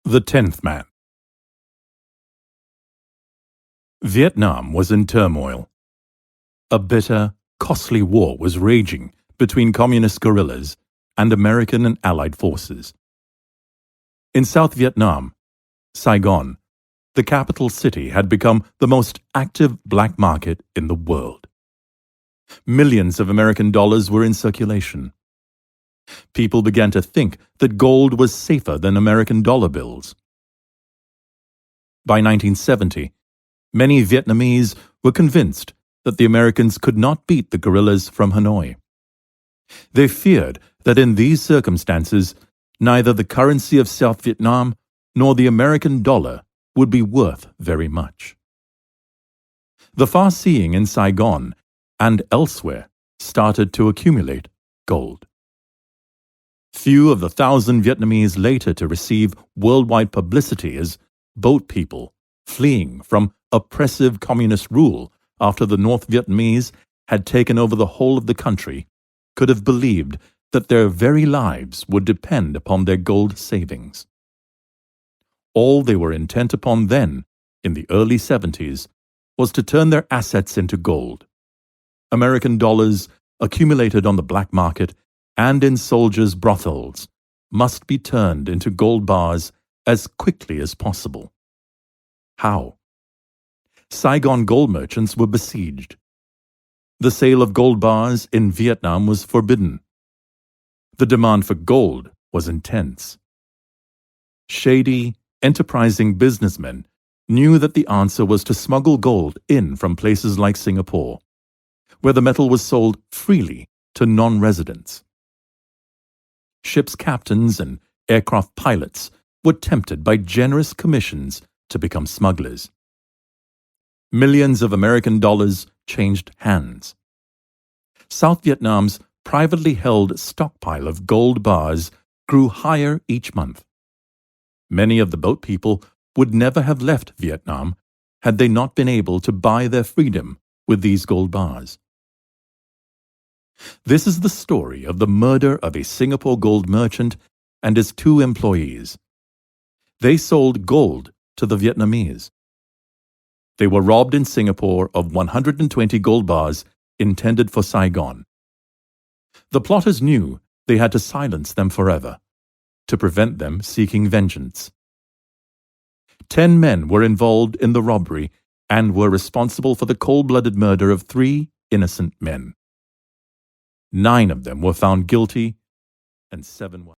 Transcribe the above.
The Tenth Man. Vietnam was in turmoil. A bitter, costly war was raging between communist guerrillas and American and Allied forces. In South Vietnam, Saigon, the capital city had become the most active black market in the world. Millions of American dollars were in circulation. People began to think that gold was safer than American dollar bills. By 1970, many Vietnamese were convinced that the Americans could not beat the guerrillas from Hanoi. They feared that in these circumstances, neither the currency of South Vietnam nor the American dollar would be worth very much. The far-seeing in Saigon and elsewhere started to accumulate gold. Few of the 1,000 Vietnamese later to receive worldwide publicity as boat people fleeing from oppressive communist rule after the North Vietnamese had taken over the whole of the country could have believed that their very lives would depend upon their gold savings. All they were intent upon then, in the early 70s, was to turn their assets into gold. American dollars accumulated on the black market and in soldiers' brothels must be turned into gold bars as quickly as possible. How? Saigon gold merchants were besieged. The sale of gold bars in Vietnam was forbidden. The demand for gold was intense. Shady, enterprising businessmen knew that the answer was to smuggle gold in from places like Singapore, where the metal was sold freely to non-residents. Ships' captains and aircraft pilots were tempted by generous commissions to become smugglers. Millions of American dollars changed hands. South Vietnam's privately held stockpile of gold bars grew higher each month. Many of the boat people would never have left Vietnam had they not been able to buy their freedom with these gold bars. This is the story of the murder of a Singapore gold merchant and his 2 employees. They sold gold to the Vietnamese. They were robbed in Singapore of 120 gold bars intended for Saigon. The plotters knew they had to silence them forever, to prevent them seeking vengeance. 10 men were involved in the robbery and were responsible for the cold-blooded murder of 3 innocent men. 9 of them were found guilty and 7 were